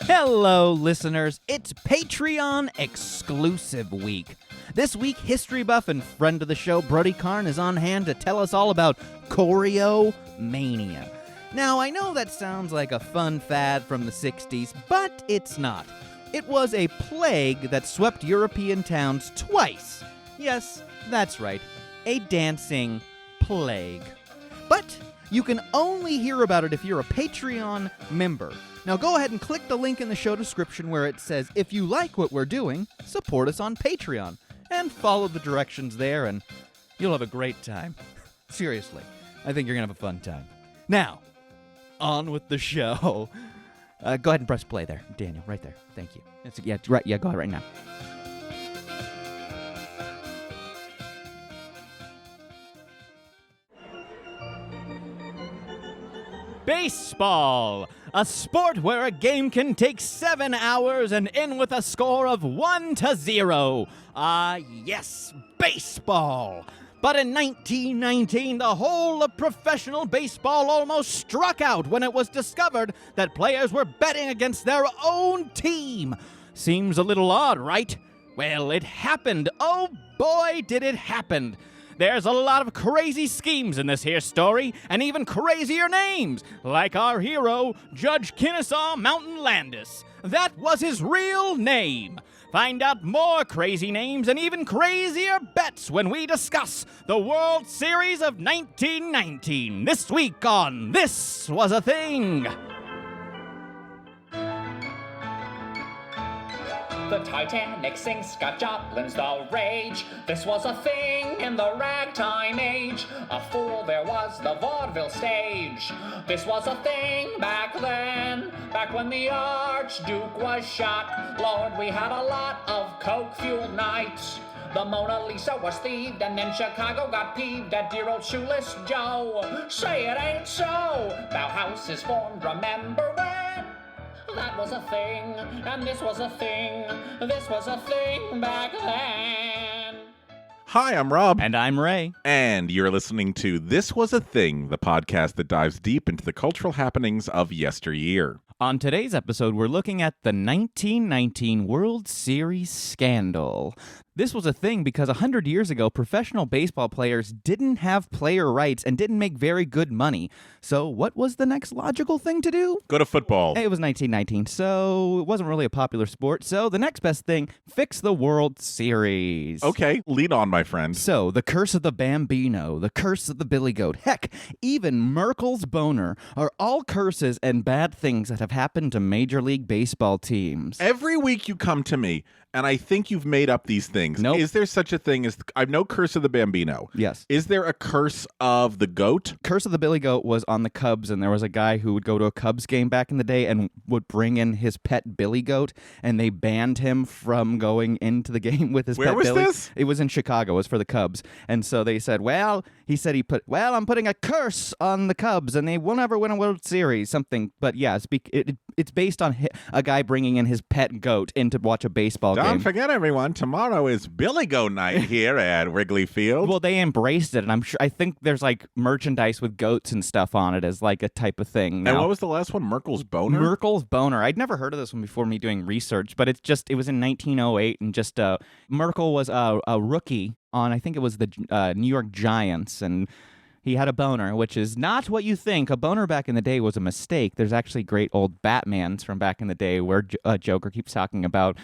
Hello, listeners. It's Patreon exclusive week. This week, history buff and friend of the show, Brody Karn, is on hand to tell us all about choreo-mania. Now, I know that sounds like a fun fad from the 60s, but it's not. It was a plague that swept European towns twice. Yes, that's right, a dancing plague. But you can only hear about it if you're a Patreon member. Now go ahead and click the link in the show description where it says, if you like what we're doing, support us on Patreon. And follow the directions there, and you'll have a great time. Seriously, I think you're going to have a fun time. Now, on with the show. Go ahead and press play there, Daniel, right there. Thank you. Go ahead right now. Baseball, a sport where a game can take 7 hours and end with a score of 1-0. Yes, baseball. But in 1919, the whole of professional baseball almost struck out when it was discovered that players were betting against their own team. Seems a little odd, right? Well, it happened. Oh boy, did it happen. There's a lot of crazy schemes in this here story, and even crazier names, like our hero, Judge Kennesaw Mountain Landis. That was his real name. Find out more crazy names and even crazier bets when we discuss the World Series of 1919. This week on This Was a Thing. The Titanic sinks, Scott Joplin's the rage. This was a thing in the ragtime age. A fool there was the vaudeville stage. This was a thing back then, back when the Archduke was shot. Lord, we had a lot of coke-fueled nights. The Mona Lisa was thieved, and then Chicago got peeved at dear old Shoeless Joe. Say it ain't so. Bauhaus is formed, remember when? That was a thing, and this was a thing. This was a thing back then. Hi, I'm Rob. And I'm Ray. And you're listening to This Was a Thing, the podcast that dives deep into the cultural happenings of yesteryear. On today's episode, we're looking at the 1919 World Series Scandal. This was a thing because 100 years ago, professional baseball players didn't have player rights and didn't make very good money. So what was the next logical thing to do? Go to football. It was 1919, so it wasn't really a popular sport. So the next best thing, fix the World Series. Okay, lead on, my friend. So, the curse of the Bambino, the curse of the Billy Goat, heck, even Merkle's boner are all curses and bad things that have happened to Major League Baseball teams. Every week you come to me, and I think you've made up these things. Nope. Is there such a thing as, I know curse of the Bambino. Yes. Is there a curse of the goat? Curse of the Billy Goat was on the Cubs, and there was a guy who would go to a Cubs game back in the day and would bring in his pet Billy Goat, and they banned him from going into the game with his pet Billy. Where was this? It was in Chicago. It was for the Cubs. And so they said, I'm putting a curse on the Cubs, and they will never win a World Series, something. But yeah, it's based on a guy bringing in his pet goat in to watch a baseball game. Don't forget, everyone, tomorrow is Billy Goat night here at Wrigley Field. Well, they embraced it, and I think there's like merchandise with goats and stuff on it as like a type of thing now. And what was the last one? Merkle's boner? Merkle's boner. I'd never heard of this one before me doing research, but it was in 1908, and just Merkle was a rookie on, I think it was the New York Giants, and he had a boner, which is not what you think. A boner back in the day was a mistake. There's actually great old Batmans from back in the day where Joker keeps talking about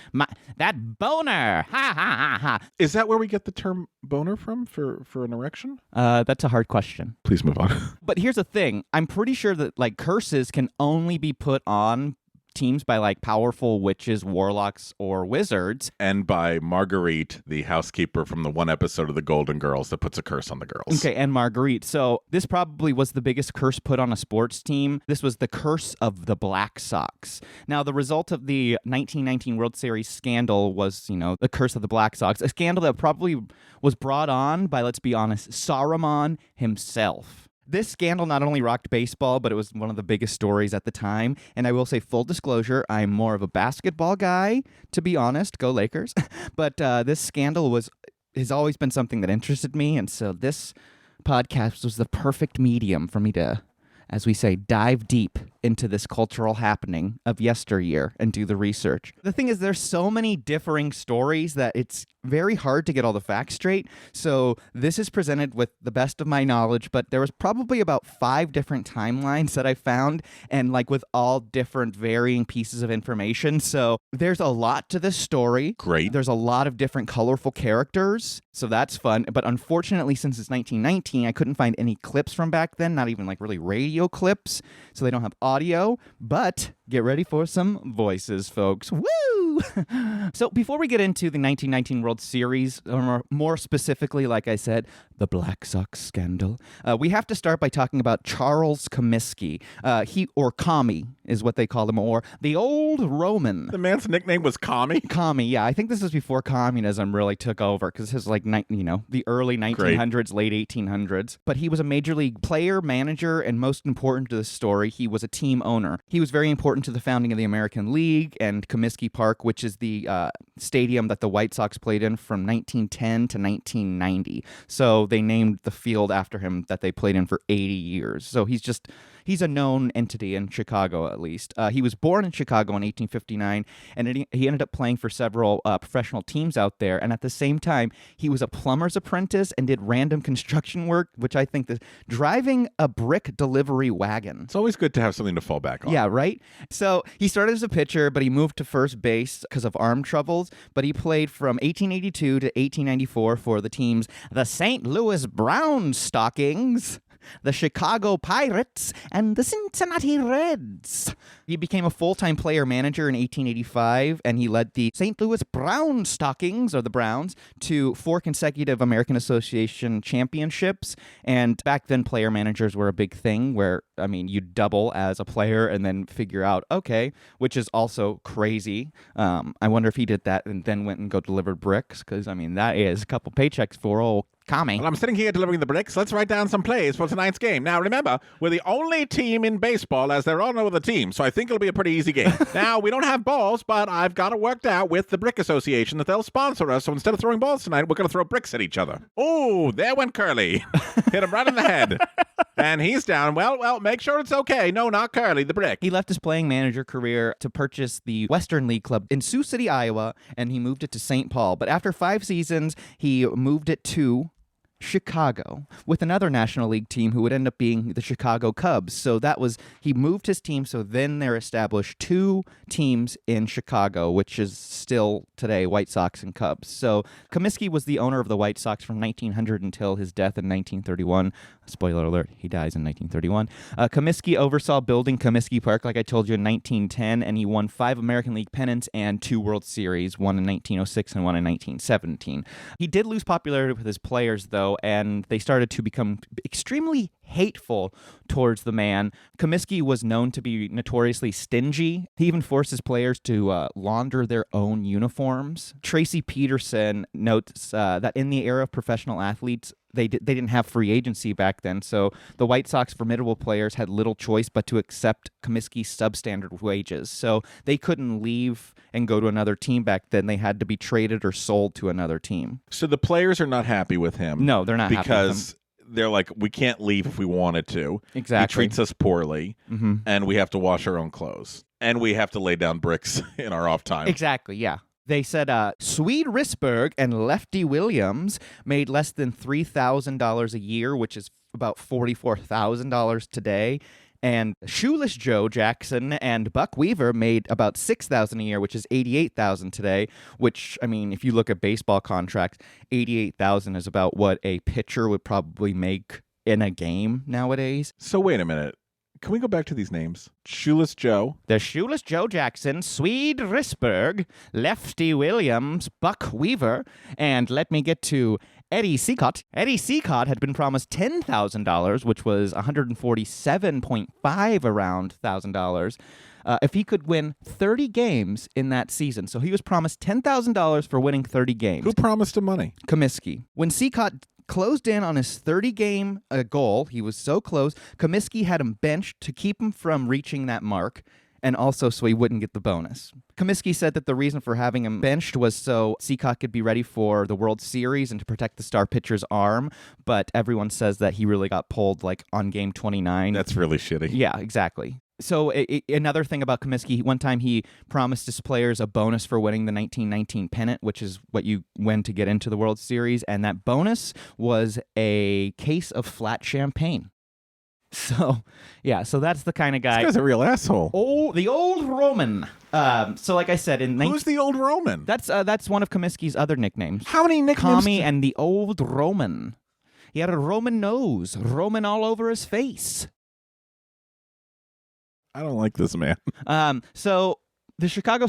that boner. Ha, ha, ha, ha. Is that where we get the term boner from for an erection? That's a hard question. Please move on. But here's the thing. I'm pretty sure that like curses can only be put on teams by like powerful witches, warlocks, or wizards. And by Marguerite, the housekeeper from the one episode of The Golden Girls that puts a curse on the girls. Okay, and Marguerite. So this probably was the biggest curse put on a sports team. This was the curse of the Black Sox. Now, the result of the 1919 World Series scandal was, the curse of the Black Sox, a scandal that probably was brought on by, let's be honest, Saruman himself. This scandal not only rocked baseball, but it was one of the biggest stories at the time. And I will say, full disclosure, I'm more of a basketball guy, to be honest. Go Lakers. But this scandal has always been something that interested me. And so this podcast was the perfect medium for me to, as we say, dive deep into this cultural happening of yesteryear and do the research. The thing is, there's so many differing stories that it's very hard to get all the facts straight. So this is presented with the best of my knowledge, but there was probably about 5 different timelines that I found, and like with all different varying pieces of information. So there's a lot to this story. Great. There's a lot of different colorful characters, so that's fun. But unfortunately, since it's 1919, I couldn't find any clips from back then, not even like really radio clips, so they don't have audio. But get ready for some voices, folks. Woo! So before we get into the 1919 World Series, or more specifically, like I said, the Black Sox Scandal, we have to start by talking about Charles Comisky. He, or Commie, is what they call him, or the Old Roman. The man's nickname was Commie? Commie, yeah. I think this is before communism really took over, because this is like, the early 1900s, late 1800s. But he was a major league player, manager, and most important to the story, he was a team owner. He was very important to the founding of the American League and Comisky Park, which is the stadium that the White Sox played in from 1910 to 1990. So they named the field after him that they played in for 80 years. So he's a known entity in Chicago, at least. He was born in Chicago in 1859, and he ended up playing for several professional teams out there. And at the same time, he was a plumber's apprentice and did random construction work, which I think that driving a brick delivery wagon. It's always good to have something to fall back on. Yeah, right? So he started as a pitcher, but he moved to first base because of arm troubles. But he played from 1882 to 1894 for the teams the St. Louis Brown Stockings, the Chicago Pirates, and the Cincinnati Reds. He became a full-time player manager in 1885, and he led the St. Louis Brown Stockings, or the Browns, to 4 consecutive American Association championships. And back then, player managers were a big thing where, you double as a player and then figure out, okay, which is also crazy. I wonder if he did that and then went and go delivered bricks, because, that is a couple paychecks for old Commie. Well, I'm sitting here delivering the bricks. Let's write down some plays for tonight's game. Now, remember, we're the only team in baseball, as there are no other teams, so I think it'll be a pretty easy game. Now, we don't have balls, but I've got it worked out with the Brick Association that they'll sponsor us, so instead of throwing balls tonight, we're going to throw bricks at each other. Oh, there went Curly. Hit him right in the head. And he's down. Well, make sure it's okay. No, not Curly, the brick. He left his playing manager career to purchase the Western League Club in Sioux City, Iowa, and he moved it to St. Paul. But after 5 seasons, he moved it to Chicago with another National League team who would end up being the Chicago Cubs. So he moved his team, so then they're established 2 teams in Chicago, which is still today White Sox and Cubs. So Comisky was the owner of the White Sox from 1900 until his death in 1931. Spoiler alert, he dies in 1931. Comisky oversaw building Comisky Park, like I told you, in 1910, and he won 5 American League pennants and 2 World Series, one in 1906 and one in 1917. He did lose popularity with his players, though, and they started to become extremely hateful towards the man. Comisky was known to be notoriously stingy. He even forced his players to launder their own uniforms. Tracy Peterson notes that in the era of professional athletes, they didn't have free agency back then, so the White Sox formidable players had little choice but to accept Comisky's substandard wages. So they couldn't leave and go to another team back then. They had to be traded or sold to another team. So the players are not happy with him. No, they're not happy with him. Because they're like, we can't leave if we wanted to. Exactly. He treats us poorly, and we have to wash our own clothes. And we have to lay down bricks in our off time. Exactly, yeah. They said Swede Risberg and Lefty Williams made less than $3,000 a year, which is about $44,000 today. And Shoeless Joe Jackson and Buck Weaver made about $6,000 a year, which is $88,000 today, which, if you look at baseball contracts, $88,000 is about what a pitcher would probably make in a game nowadays. So wait a minute. Can we go back to these names? Shoeless Joe. There's Shoeless Joe Jackson, Swede Risberg, Lefty Williams, Buck Weaver, and let me get to Eddie Cicotte. Eddie Cicotte had been promised $10,000, which was $147.5 around $1,000, if he could win 30 games in that season. So he was promised $10,000 for winning 30 games. Who promised him money? Comisky. When Cicotte closed in on his 30-game goal, he was so close, Comisky had him benched to keep him from reaching that mark, and also so he wouldn't get the bonus. Comisky said that the reason for having him benched was so Cicotte could be ready for the World Series and to protect the star pitcher's arm, but everyone says that he really got pulled on game 29. That's really shitty. Yeah, exactly. So another thing about Comisky, one time he promised his players a bonus for winning the 1919 pennant, which is what you win to get into the World Series, and that bonus was a case of flat champagne. So, yeah, so that's the kind of guy. This guy's a real asshole. Oh, the old Roman. So like I said, who's the old Roman? That's one of Comisky's other nicknames. How many nicknames? Commie and the old Roman. He had a Roman nose, Roman all over his face. I don't like this man. So the Chicago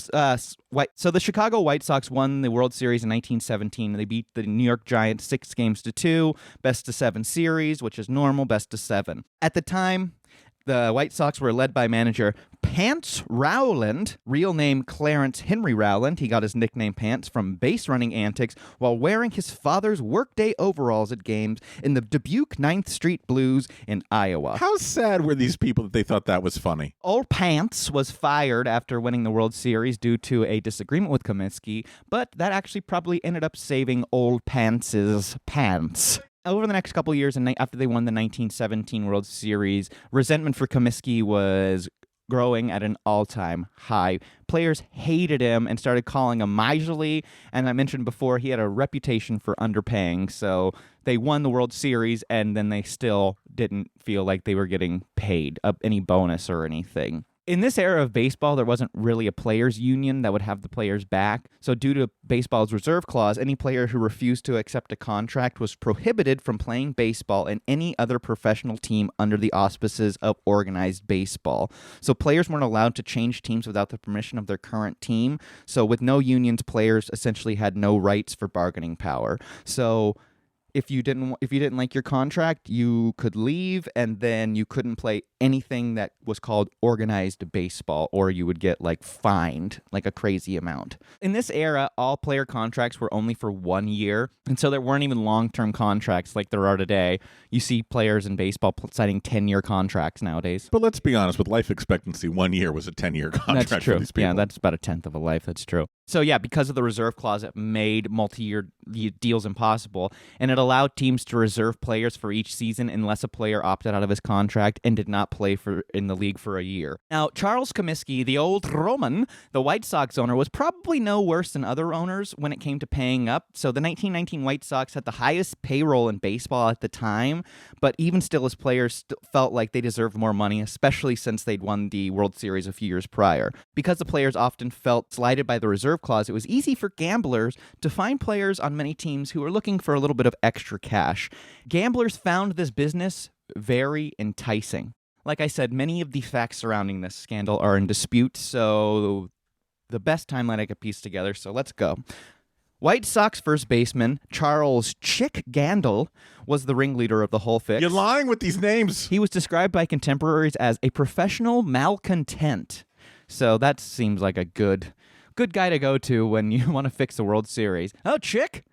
White Sox won the World Series in 1917. They beat the New York Giants 6-2, best of 7 series, which is normal, best of 7. At the time, the White Sox were led by manager Pants Rowland, real name Clarence Henry Rowland. He got his nickname Pants from base running antics while wearing his father's workday overalls at games in the Dubuque 9th Street Blues in Iowa. How sad were these people that they thought that was funny? Old Pants was fired after winning the World Series due to a disagreement with Comisky, but that actually probably ended up saving Old Pants's pants. Over the next couple of years, and after they won the 1917 World Series, resentment for Comisky was growing at an all-time high. Players hated him and started calling him miserly, and I mentioned before he had a reputation for underpaying, so they won the World Series, and then they still didn't feel like they were getting paid any bonus or anything. In this era of baseball, there wasn't really a players' union that would have the players back. So due to baseball's reserve clause, any player who refused to accept a contract was prohibited from playing baseball in any other professional team under the auspices of organized baseball. So players weren't allowed to change teams without the permission of their current team. So with no unions, players essentially had no rights for bargaining power. So if you didn't like your contract, you could leave, and then you couldn't play anything that was called organized baseball, or you would get fined a crazy amount. In this era, all player contracts were only for 1 year, and so there weren't even long-term contracts like there are today. You see players in baseball signing 10-year contracts nowadays. But let's be honest, with life expectancy, 1 year was a 10-year contract That's true. for these people. Yeah, that's about a tenth of a life. That's true. So yeah, because of the reserve clause, it made multi-year deals impossible, and it allowed teams to reserve players for each season unless a player opted out of his contract and did not play in the league for a year. Now, Charles Comisky, the old Roman, the White Sox owner, was probably no worse than other owners when it came to paying up. So the 1919 White Sox had the highest payroll in baseball at the time, but even still, his players felt like they deserved more money, especially since they'd won the World Series a few years prior. Because the players often felt slighted by the reserve clause, it was easy for gamblers to find players on many teams who were looking for a little bit of extra cash. Gamblers found this business very enticing. Like I said, many of the facts surrounding this scandal are in dispute, so the best timeline I could piece together, so let's go. White Sox first baseman Charles "Chick" Gandil was the ringleader of the whole fix. You're lying with these names. He was described by contemporaries as a professional malcontent. So that seems like a good guy to go to when you want to fix the World Series. Oh, Chick?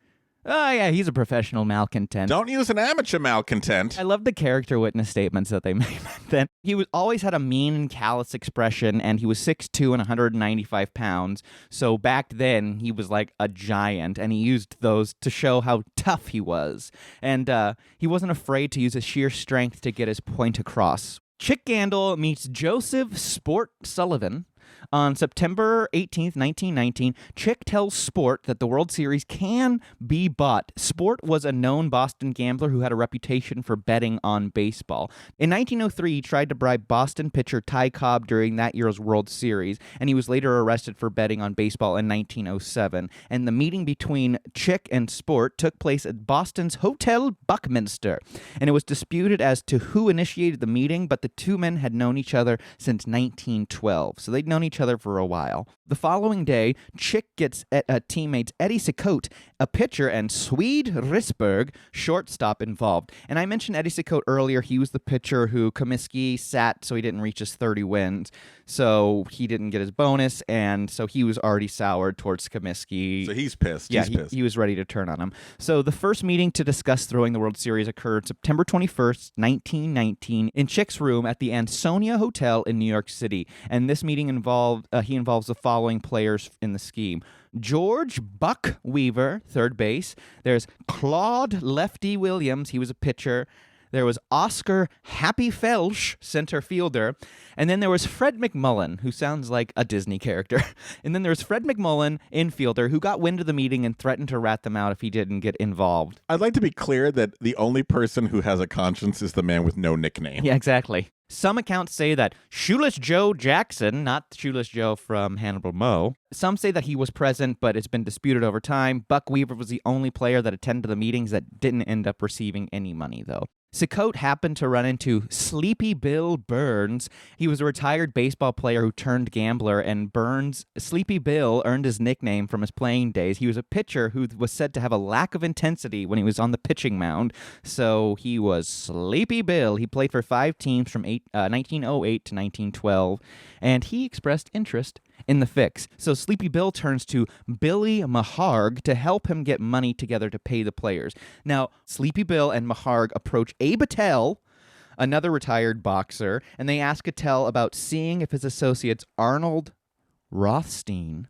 Oh, yeah, he's a professional malcontent. Don't use an amateur malcontent. I love the character witness statements that they made then. He always had a mean and callous expression, and he was 6'2" and 195 pounds. So back then, he was like a giant, and he used those to show how tough he was. And he wasn't afraid to use his sheer strength to get his point across. Chick Gandil meets Joseph "Sport" Sullivan. On September 18th, 1919, Chick tells Sport that the World Series can be bought. Sport was a known Boston gambler who had a reputation for betting on baseball. In 1903, he tried to bribe Boston pitcher Ty Cobb during that year's World Series, and he was later arrested for betting on baseball in 1907. And the meeting between Chick and Sport took place at Boston's Hotel Buckminster, and it was disputed as to who initiated the meeting, but the two men had known each other since 1912, so they'd known each other for a while. The following day, Chick gets teammates Eddie Cicotte, a pitcher, and Swede Risberg, shortstop, involved. And I mentioned Eddie Cicotte earlier. He was the pitcher who Comisky sat, so he didn't reach his 30 wins. So he didn't get his bonus, and so he was already soured towards Comisky. So he's pissed. Yeah, he's pissed. He was ready to turn on him. So the first meeting to discuss throwing the World Series occurred September 21st, 1919, in Chick's room at the Ansonia Hotel in New York City. And this meeting involves the following players in the scheme. George "Buck" Weaver, third base. There's Claude "Lefty" Williams. He was a pitcher. There was Oscar Happy Felsch, center fielder. And then there was Fred McMullen, who sounds like a Disney character. And then there was Fred McMullen, infielder, who got wind of the meeting and threatened to rat them out if he didn't get involved. I'd like to be clear that the only person who has a conscience is the man with no nickname. Yeah, exactly. Some accounts say that Shoeless Joe Jackson, not Shoeless Joe from Hannibal Moe, some say that he was present, but it's been disputed over time. Buck Weaver was the only player that attended the meetings that didn't end up receiving any money, though. Cicotte happened to run into Sleepy Bill Burns. He was a retired baseball player who turned gambler, and Sleepy Bill earned his nickname from his playing days. He was a pitcher who was said to have a lack of intensity when he was on the pitching mound, so he was Sleepy Bill. He played for 5 teams from 1908 to 1912, and he expressed interest in the fix. So Sleepy Bill turns to Billy Maharg to help him get money together to pay the players. Now, Sleepy Bill and Maharg approach Abe Attell, another retired boxer, and they ask Attell about seeing if his associates Arnold Rothstein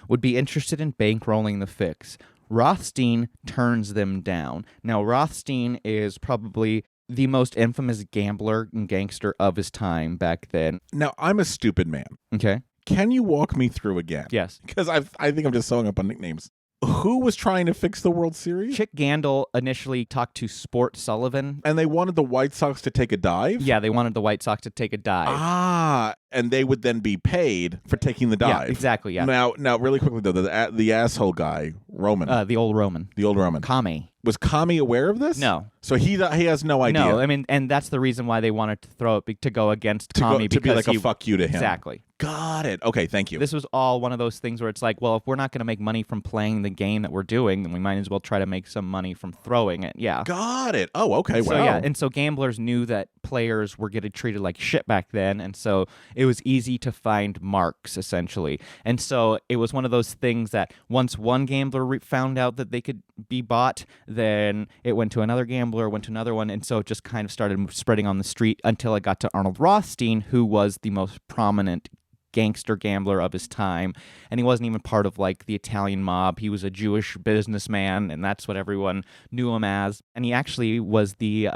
would be interested in bankrolling the fix. Rothstein turns them down. Now, Rothstein is probably the most infamous gambler and gangster of his time back then. Now, I'm a stupid man. Okay. Can you walk me through again? Yes. Because I think I'm just sewing up on nicknames. Who was trying to fix the World Series? Chick Gandil initially talked to Sport Sullivan. And they wanted the White Sox to take a dive? Yeah, they wanted the White Sox to take a dive. Ah, and they would then be paid for taking the dive. Yeah, exactly, yeah. Now, really quickly, though, the asshole guy, Roman. The old Roman. The old Roman. Kami. Was Kami aware of this? No. So he has no idea. No, I mean, and that's the reason why they wanted to throw it, to go against Kami. To be like a fuck you to him. Exactly. Got it. Okay, thank you. This was all one of those things where it's like, well, if we're not going to make money from playing the game that we're doing, then we might as well try to make some money from throwing it. Yeah. Got it. Oh, okay. So, wow. yeah, and so gamblers knew that players were getting treated like shit back then, and so it was easy to find marks, essentially. And so it was one of those things that once one gambler found out that they could be bought, then it went to another gambler, went to another one, and so it just kind of started spreading on the street until it got to Arnold Rothstein, who was the most prominent gangster gambler of his time, and he wasn't even part of like the Italian mob. He was a Jewish businessman, and that's what everyone knew him as. And he actually was the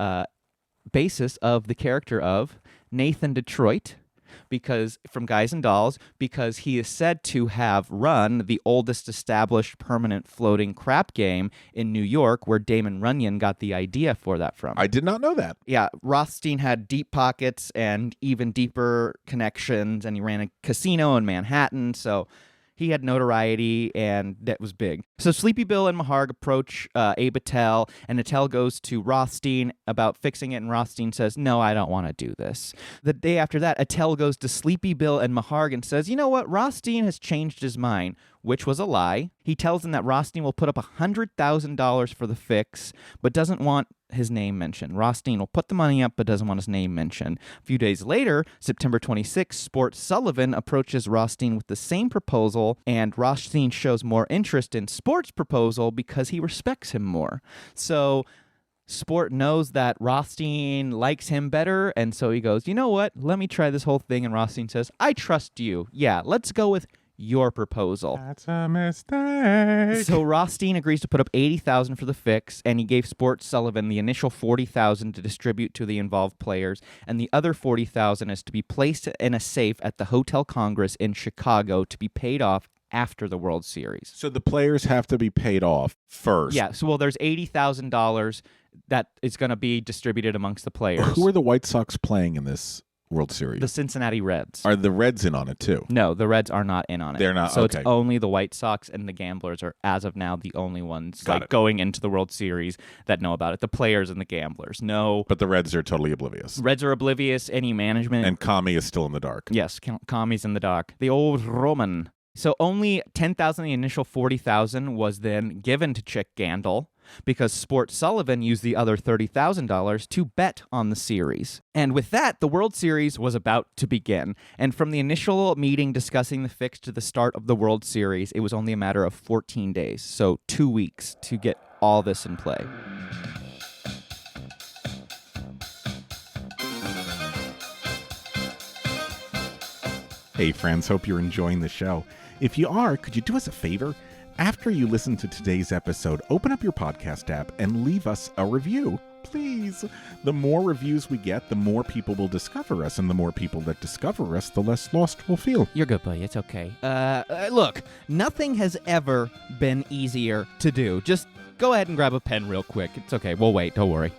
basis of the character of Nathan Detroit, because from Guys and Dolls, because he is said to have run the oldest established permanent floating crap game in New York, where Damon Runyon got the idea for that from. I did not know that. Yeah, Rothstein had deep pockets and even deeper connections, and he ran a casino in Manhattan, so he had notoriety, and that was big. So Sleepy Bill and Maharg approach Abe Attell, and Attell goes to Rothstein about fixing it, and Rothstein says, no, I don't want to do this. The day after that, Attell goes to Sleepy Bill and Maharg and says, you know what, Rothstein has changed his mind, which was a lie. He tells them that Rothstein will put up $100,000 for the fix, but doesn't want his name mentioned. Rothstein will put the money up, but doesn't want his name mentioned. A few days later, September 26th, Sport Sullivan approaches Rothstein with the same proposal, and Rothstein shows more interest in Sport's proposal because he respects him more. So Sport knows that Rothstein likes him better, and so he goes, you know what, let me try this whole thing, and Rothstein says, I trust you. Yeah, let's go with your proposal. That's a mistake. So Rothstein agrees to put up $80,000 for the fix, and he gave Sport Sullivan the initial $40,000 to distribute to the involved players, and the other $40,000 is to be placed in a safe at the Hotel Congress in Chicago to be paid off after the World Series. So the players have to be paid off first. Yeah, so there's $80,000 that is going to be distributed amongst the players. Who are the White Sox playing in this World Series? The Cincinnati Reds. Are the Reds in on it too? No, the Reds are not in on it. They're not. So okay. It's only the White Sox and the Gamblers are, as of now, the only ones going into the World Series that know about it. The players and the Gamblers. No. But the Reds are totally oblivious. Reds are oblivious. Any management. And Kami is still in the dark. Yes, Kami's in the dark. The old Roman. So only $10,000 of the initial $40,000 was then given to Chick Gandil, because Sport Sullivan used the other $30,000 to bet on the series. And with that, the World Series was about to begin. And from the initial meeting discussing the fix to the start of the World Series, it was only a matter of 14 days, so 2 weeks to get all this in play. Hey friends, hope you're enjoying the show. If you are, could you do us a favor? After you listen to today's episode, open up your podcast app and leave us a review please. The more reviews we get, the more people will discover us, and the more people that discover us, the less lost we'll feel. You're good, buddy. It's okay. Look, nothing has ever been easier to do. Just go ahead and grab a pen real quick. It's okay. We'll wait. Don't worry.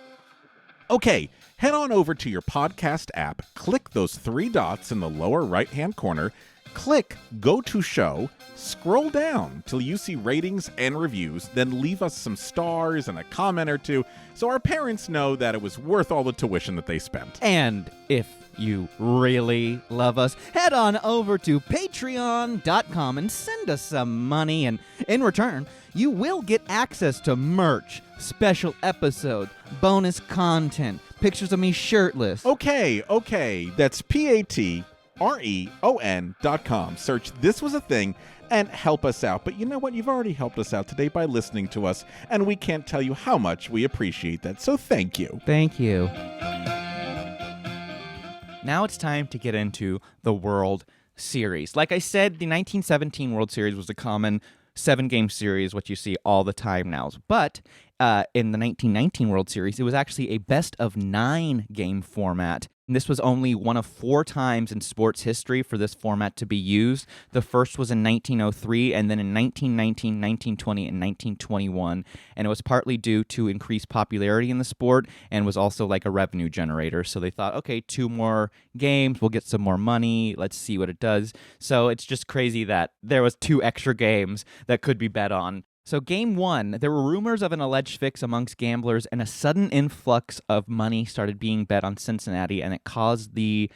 Okay, head on over to your podcast app, click those 3 dots in the lower right-hand corner, click Go to Show, scroll down till you see ratings and reviews, then leave us some stars and a comment or two so our parents know that it was worth all the tuition that they spent. And if you really love us, head on over to patreon.com and send us some money, and in return, you will get access to merch, special episodes, bonus content, pictures of me shirtless. Okay, that's patreon.com. Search This Was a Thing and help us out. But you know what? You've already helped us out today by listening to us, and we can't tell you how much we appreciate that. So thank you. Thank you. Now it's time to get into the World Series. Like I said, the 1917 World Series was a common 7-game series, what you see all the time now. But in the 1919 World Series, it was actually a best-of-9 game format. And this was only one of 4 times in sports history for this format to be used. The first was in 1903, and then in 1919, 1920, and 1921. And it was partly due to increased popularity in the sport and was also like a revenue generator. So they thought, okay, 2 more games, we'll get some more money, let's see what it does. So it's just crazy that there was 2 extra games that could be bet on. So game 1, there were rumors of an alleged fix amongst gamblers, and a sudden influx of money started being bet on Cincinnati, and it caused the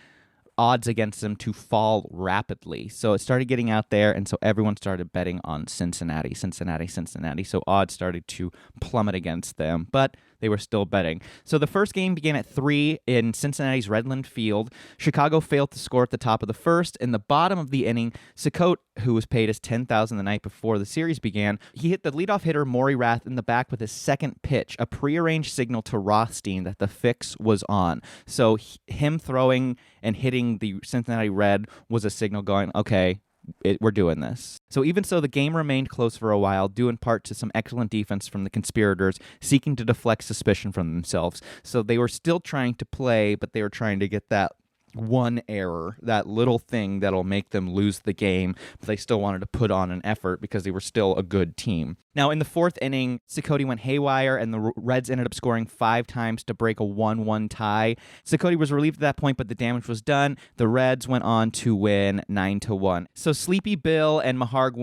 odds against them to fall rapidly. So it started getting out there, and so everyone started betting on Cincinnati. So odds started to plummet against them, but they were still betting. So the first game began at 3 in Cincinnati's Redland Field. Chicago failed to score at the top of the first. In the bottom of the inning, Cicotte, who was paid his $10,000 the night before the series began, he hit the leadoff hitter Maury Rath in the back with his second pitch, a prearranged signal to Rothstein that the fix was on. So him throwing and hitting the Cincinnati Red was a signal going, okay, we're doing this. So even so, the game remained close for a while, due in part to some excellent defense from the conspirators seeking to deflect suspicion from themselves. So they were still trying to play, but they were trying to get that one error, that little thing that'll make them lose the game, but they still wanted to put on an effort because they were still a good team. Now, in the 4th inning, Cicotte went haywire, and the Reds ended up scoring 5 times to break a 1-1 tie. Cicotte was relieved at that point, but the damage was done. The Reds went on to win 9-1. So Sleepy Bill and Maharg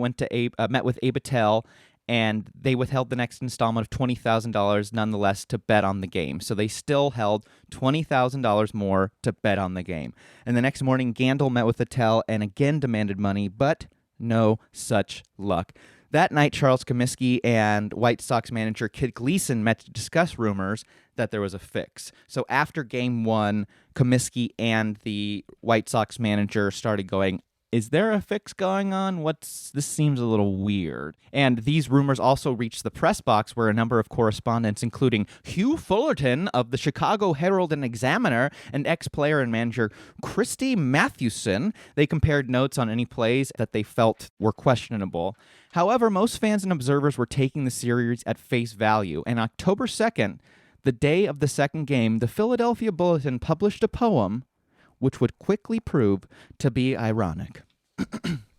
met with Abe Attell, and they withheld the next installment of $20,000 nonetheless to bet on the game. So they still held $20,000 more to bet on the game. And the next morning, Gandil met with Attell and again demanded money, but no such luck. That night, Charles Comisky and White Sox manager Kid Gleason met to discuss rumors that there was a fix. So after Game 1, Comisky and the White Sox manager started going, is there a fix going on? This seems a little weird. And these rumors also reached the press box, where a number of correspondents, including Hugh Fullerton of the Chicago Herald and Examiner and ex-player and manager Christy Mathewson, they compared notes on any plays that they felt were questionable. However, most fans and observers were taking the series at face value. And October 2nd, the day of the second game, the Philadelphia Bulletin published a poem which would quickly prove to be ironic.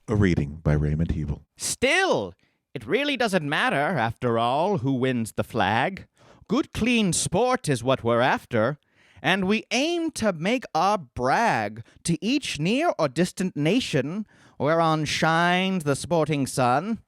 A reading by Raymond Hebel. Still, it really doesn't matter, after all, who wins the flag. Good, clean sport is what we're after, and we aim to make our brag to each near or distant nation whereon shines the sporting sun,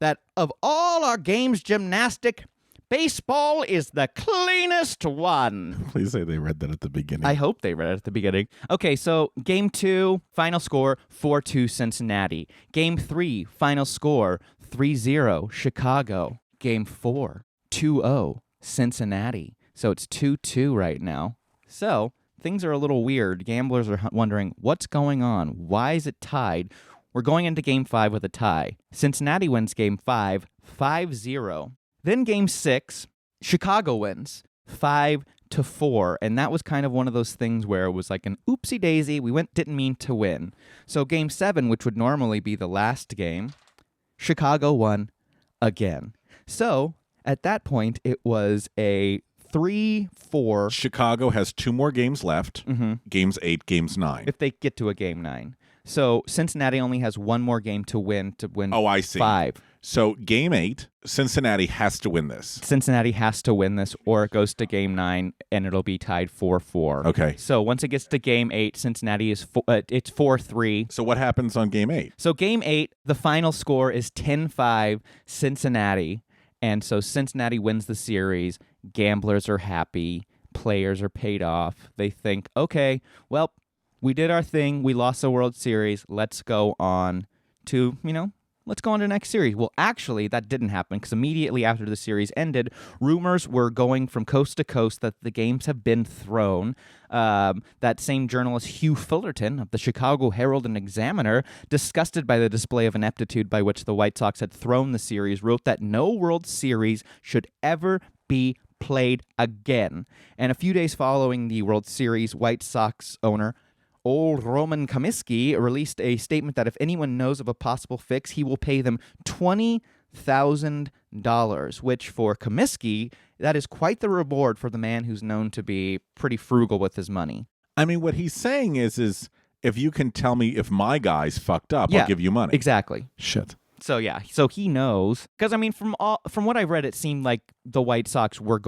that of all our games gymnastic, baseball is the cleanest one. Please say they read that at the beginning. I hope they read it at the beginning. Okay, so Game 2, final score, 4-2 Cincinnati. Game 3, final score, 3-0 Chicago. Game 4, 2-0 Cincinnati. So it's 2-2 right now. So things are a little weird. Gamblers are wondering, what's going on? Why is it tied? We're going into Game 5 with a tie. Cincinnati wins Game 5, 5-0. Then Game 6, Chicago wins 5-4, and that was kind of one of those things where it was like an oopsie daisy. Didn't mean to win. So Game 7, which would normally be the last game, Chicago won again. So at that point, it was a 3-4. Chicago has 2 more games left. Games 8, games 9. If they get to a game 9. So Cincinnati only has 1 more game to win Oh, I see. 5. So game 8, Cincinnati has to win this. Cincinnati has to win this, or it goes to game 9, and it'll be tied 4-4. Okay. So once it gets to game 8, Cincinnati is it's 4-3. So what happens on game 8? So game 8, the final score is 10-5 Cincinnati, and so Cincinnati wins the series. Gamblers are happy. Players are paid off. They think, okay, well, we did our thing. We lost the World Series. Let's go on to, let's go on to the next series. Well, actually, that didn't happen because immediately after the series ended, rumors were going from coast to coast that the games have been thrown. That same journalist, Hugh Fullerton of the Chicago Herald and Examiner, disgusted by the display of ineptitude by which the White Sox had thrown the series, wrote that no World Series should ever be played again. And a few days following the World Series, White Sox owner Old Roman Comisky released a statement that if anyone knows of a possible fix, he will pay them $20,000, which for Comisky, that is quite the reward for the man who's known to be pretty frugal with his money. I mean, what he's saying is if you can tell me if my guy's fucked up, I'll give you money. Exactly. Shit. So yeah, so he knows because from what I read, it seemed like the White Sox were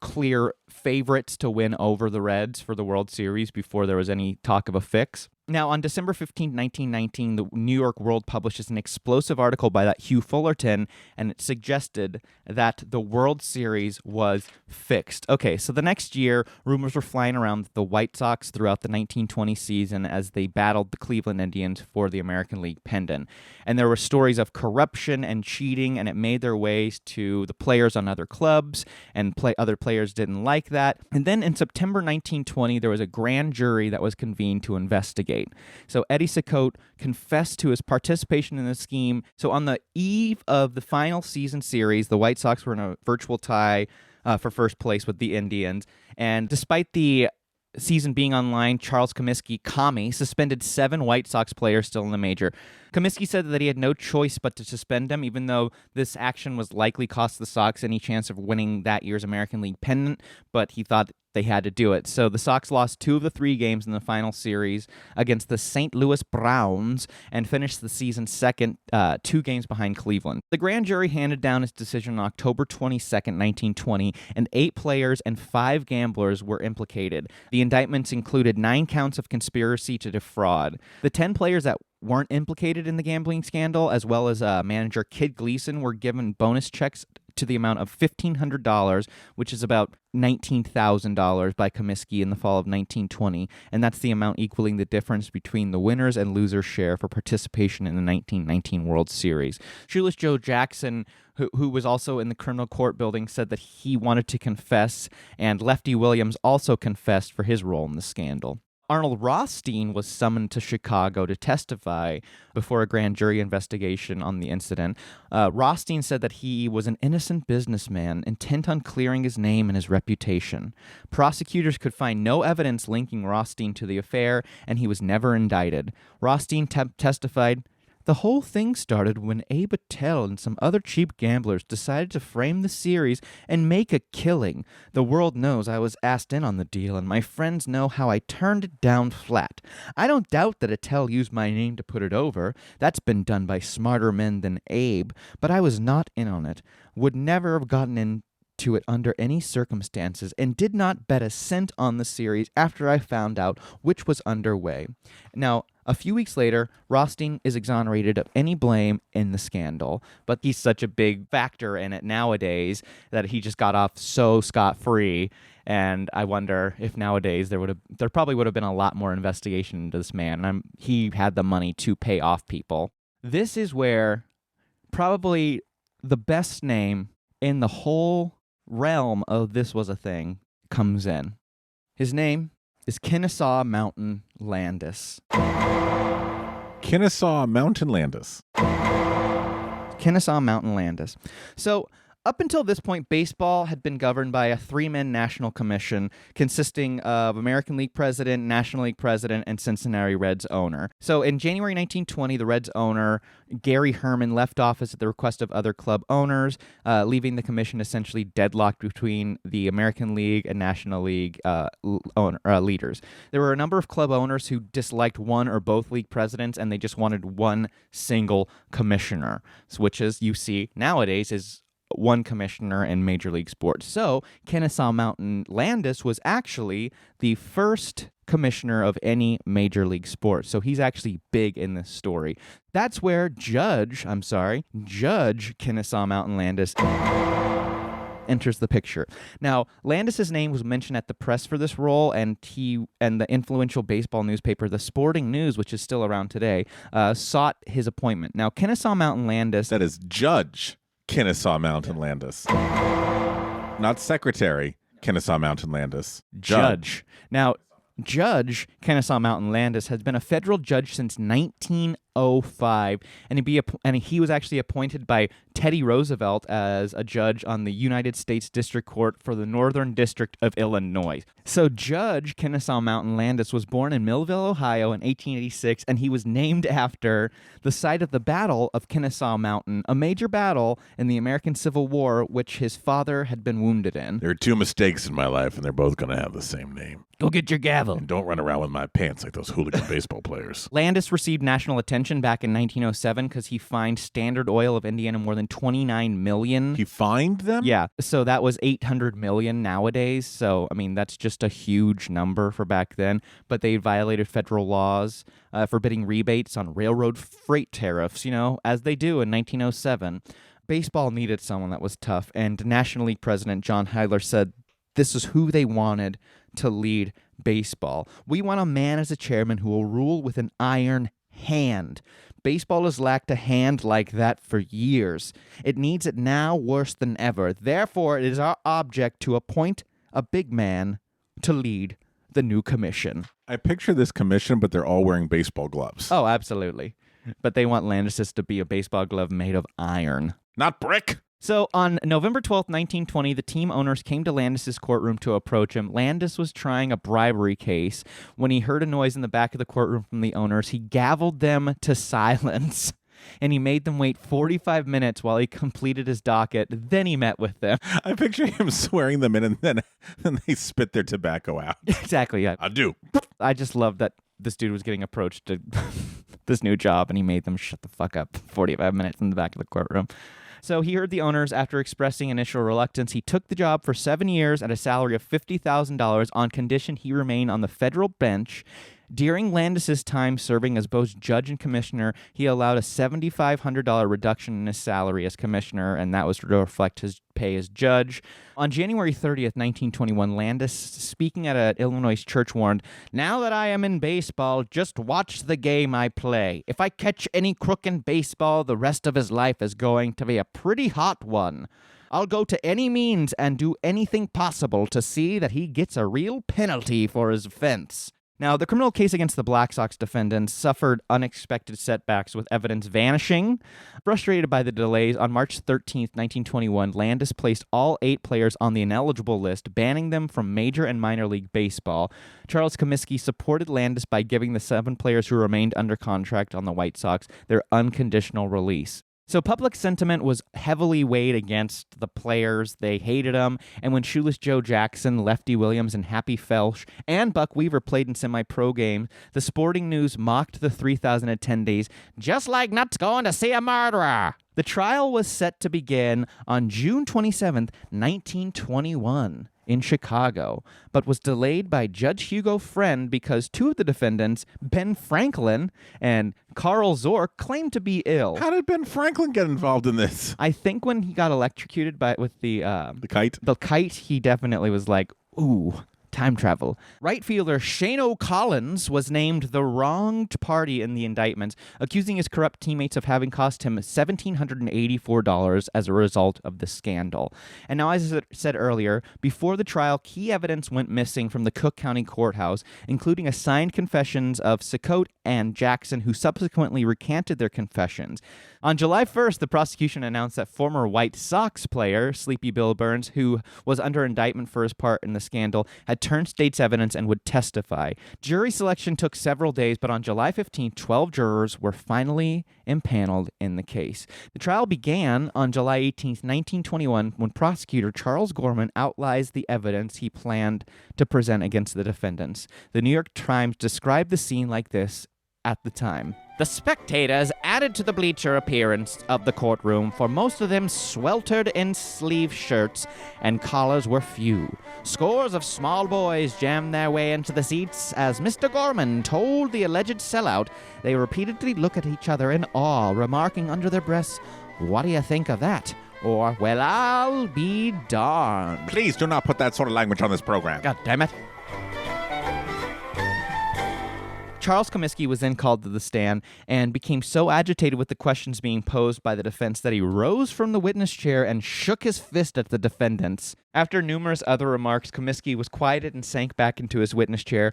clear favorites to win over the Reds for the World Series before there was any talk of a fix. Now, on December 15, 1919, the New York World publishes an explosive article by that Hugh Fullerton, and it suggested that the World Series was fixed. Okay, so the next year, rumors were flying around that the White Sox throughout the 1920 season as they battled the Cleveland Indians for the American League pennant. And there were stories of corruption and cheating, and it made their ways to the players on other clubs, and other players didn't like that. And then in September 1920, there was a grand jury that was convened to investigate. So Eddie Cicotte confessed to his participation in the scheme. So on the eve of the final season series, the White Sox were in a virtual tie for first place with the Indians. And despite the season being online, Charles Comisky, suspended 7 White Sox players still in the major. Comisky said that he had no choice but to suspend them, even though this action was likely cost the Sox any chance of winning that year's American League pennant, but he thought they had to do it. So the Sox lost 2 of the 3 games in the final series against the St. Louis Browns and finished the season second, 2 games behind Cleveland. The grand jury handed down its decision on October 22nd, 1920, and 8 players and 5 gamblers were implicated. The indictments included 9 counts of conspiracy to defraud. The 10 players that weren't implicated in the gambling scandal, as well as manager Kid Gleason, were given bonus checks to the amount of $1,500, which is about $19,000 by Comisky in the fall of 1920, and that's the amount equaling the difference between the winners and losers share for participation in the 1919 World Series. Shoeless Joe Jackson, who was also in the criminal court building, said that he wanted to confess, and Lefty Williams also confessed for his role in the scandal. Arnold Rothstein was summoned to Chicago to testify before a grand jury investigation on the incident. Rothstein said that he was an innocent businessman intent on clearing his name and his reputation. Prosecutors could find no evidence linking Rothstein to the affair, and he was never indicted. Rothstein testified, "The whole thing started when Abe Attell and some other cheap gamblers decided to frame the series and make a killing. The world knows I was asked in on the deal, and my friends know how I turned it down flat. I don't doubt that Attell used my name to put it over. That's been done by smarter men than Abe, but I was not in on it. Would never have gotten into it under any circumstances, and did not bet a cent on the series after I found out which was underway." Now, a few weeks later, Rothstein is exonerated of any blame in the scandal, but he's such a big factor in it nowadays that he just got off so scot-free, and I wonder if nowadays there probably would have been a lot more investigation into this man, and he had the money to pay off people. This is where probably the best name in the whole realm of This Was a Thing comes in. His name is Kennesaw Mountain Landis. Kennesaw Mountain Landis. Kennesaw Mountain Landis. So, up until this point, baseball had been governed by a three-man national commission consisting of American League president, National League president, and Cincinnati Reds owner. So in January 1920, the Reds owner, Gary Herman, left office at the request of other club owners, leaving the commission essentially deadlocked between the American League and National League leaders. There were a number of club owners who disliked one or both league presidents, and they just wanted one single commissioner, which, as you see nowadays, is one commissioner in Major League Sports. So Kennesaw Mountain Landis was actually the first commissioner of any Major League sport. So he's actually big in this story. That's where Judge Kennesaw Mountain Landis enters the picture. Now, Landis's name was mentioned at the press for this role, and the influential baseball newspaper, The Sporting News, which is still around today, sought his appointment. Now, Kennesaw Mountain Landis... That is Judge Kennesaw Mountain Landis. Not Secretary Kennesaw Mountain Landis. Judge. Now, Judge Kennesaw Mountain Landis has been a federal judge since 1905, and he was actually appointed by Teddy Roosevelt as a judge on the United States District Court for the Northern District of Illinois. So Judge Kennesaw Mountain Landis was born in Millville, Ohio in 1886, and he was named after the site of the Battle of Kennesaw Mountain, a major battle in the American Civil War, which his father had been wounded in. There are two mistakes in my life, and they're both going to have the same name. Go get your gavel. And don't run around with my pants like those hooligan baseball players. Landis received national attention back in 1907 because he fined Standard Oil of Indiana more than $29 million. He fined them? Yeah, so that was $800 million nowadays. So, I mean, that's just a huge number for back then. But they violated federal laws forbidding rebates on railroad freight tariffs, as they do in 1907. Baseball needed someone that was tough, and National League president John Heidler said this is who they wanted to lead baseball. We want a man as a chairman who will rule with an iron hand. Baseball has lacked a hand like that for years. It needs it now worse than ever. Therefore, it is our object to appoint a big man to lead the new commission. I picture this commission, but they're all wearing baseball gloves. Oh, absolutely. But they want Landis to be a baseball glove made of iron. Not brick. So on November 12th, 1920, the team owners came to Landis's courtroom to approach him. Landis was trying a bribery case. When he heard a noise in the back of the courtroom from the owners, he gavelled them to silence, and he made them wait 45 minutes while he completed his docket. Then he met with them. I picture him swearing them in, and then they spit their tobacco out. Exactly, yeah. I do. I just love that this dude was getting approached to this new job, and he made them shut the fuck up 45 minutes in the back of the courtroom. So he heard the owners. After expressing initial reluctance, he took the job for 7 years at a salary of $50,000 on condition he remain on the federal bench. During Landis's time serving as both judge and commissioner, he allowed a $7,500 reduction in his salary as commissioner, and that was to reflect his pay as judge. On January 30th, 1921, Landis, speaking at an Illinois church, warned, "Now that I am in baseball, just watch the game I play. If I catch any crook in baseball, the rest of his life is going to be a pretty hot one. I'll go to any means and do anything possible to see that he gets a real penalty for his offense." Now, the criminal case against the Black Sox defendants suffered unexpected setbacks with evidence vanishing. Frustrated by the delays, on March 13th, 1921, Landis placed all 8 players on the ineligible list, banning them from major and minor league baseball. Charles Comisky supported Landis by giving the 7 players who remained under contract on the White Sox their unconditional release. So public sentiment was heavily weighed against the players. They hated them. And when Shoeless Joe Jackson, Lefty Williams, and Happy Felsch and Buck Weaver played in semi-pro games, the Sporting News mocked the 3,000 attendees, just like nuts going to see a murderer. The trial was set to begin on June 27th, 1921. In Chicago, but was delayed by Judge Hugo Friend because 2 of the defendants, Ben Franklin and Carl Zork, claimed to be ill. How did Ben Franklin get involved in this? I think when he got electrocuted with the kite? The kite, he definitely was like, ooh, Time travel. Right fielder Shane O'Collins was named the wronged party in the indictments, accusing his corrupt teammates of having cost him $1,784 as a result of the scandal. And now, as I said earlier, before the trial, key evidence went missing from the Cook County Courthouse, including a signed confessions of Cicotte and Jackson, who subsequently recanted their confessions. On July 1st, the prosecution announced that former White Sox player Sleepy Bill Burns, who was under indictment for his part in the scandal, had turned state's evidence and would testify. Jury selection took several days, but on July 15th, 12 jurors were finally impaneled in the case. The trial began on July 18th, 1921, when prosecutor Charles Gorman outlined the evidence he planned to present against the defendants. The New York Times described the scene like this at the time. The spectators added to the bleacher appearance of the courtroom, for most of them sweltered in sleeve shirts and collars were few. Scores of small boys jammed their way into the seats as Mr. Gorman told the alleged sellout. They repeatedly looked at each other in awe, remarking under their breaths, "What do you think of that?" Or, "Well, I'll be darned." Please do not put that sort of language on this program. God damn it. Charles Comisky was then called to the stand and became so agitated with the questions being posed by the defense that he rose from the witness chair and shook his fist at the defendants. After numerous other remarks, Comisky was quieted and sank back into his witness chair,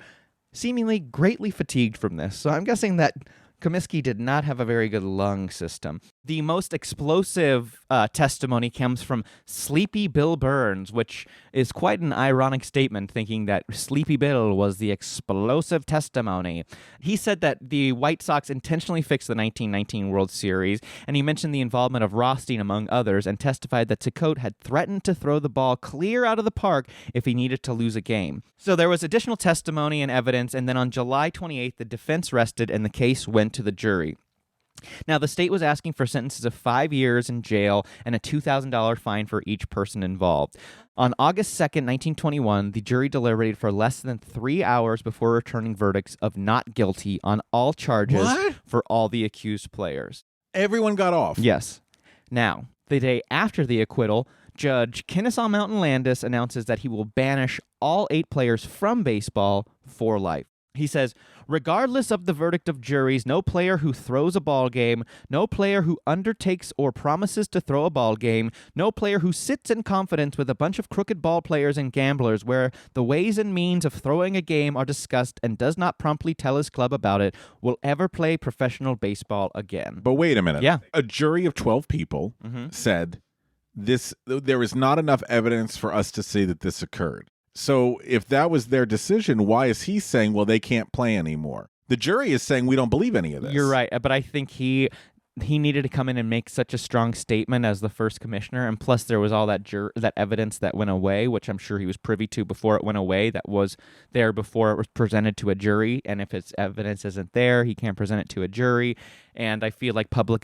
seemingly greatly fatigued from this. So I'm guessing that Comisky did not have a very good lung system. The most explosive testimony comes from Sleepy Bill Burns, which is quite an ironic statement, thinking that Sleepy Bill was the explosive testimony. He said that the White Sox intentionally fixed the 1919 World Series, and he mentioned the involvement of Rothstein, among others, and testified that Cicotte had threatened to throw the ball clear out of the park if he needed to lose a game. So there was additional testimony and evidence, and then on July 28th, the defense rested and the case went to the jury. Now, the state was asking for sentences of 5 years in jail and a $2,000 fine for each person involved. On August 2nd, 1921, the jury deliberated for less than 3 hours before returning verdicts of not guilty on all charges for all the accused players. Everyone got off. Yes. Now, the day after the acquittal, Judge Kennesaw Mountain Landis announces that he will banish all 8 players from baseball for life. He says, regardless of the verdict of juries, no player who throws a ball game, no player who undertakes or promises to throw a ball game, no player who sits in confidence with a bunch of crooked ball players and gamblers where the ways and means of throwing a game are discussed and does not promptly tell his club about it will ever play professional baseball again. But wait a minute. Yeah. A jury of 12 people said there is not enough evidence for us to say that this occurred. So if that was their decision, why is he saying, well, they can't play anymore? The jury is saying we don't believe any of this. You're right, but I think he needed to come in and make such a strong statement as the first commissioner, and plus there was all that evidence that went away, which I'm sure he was privy to before it went away, that was there before it was presented to a jury, and if his evidence isn't there, he can't present it to a jury. And I feel like public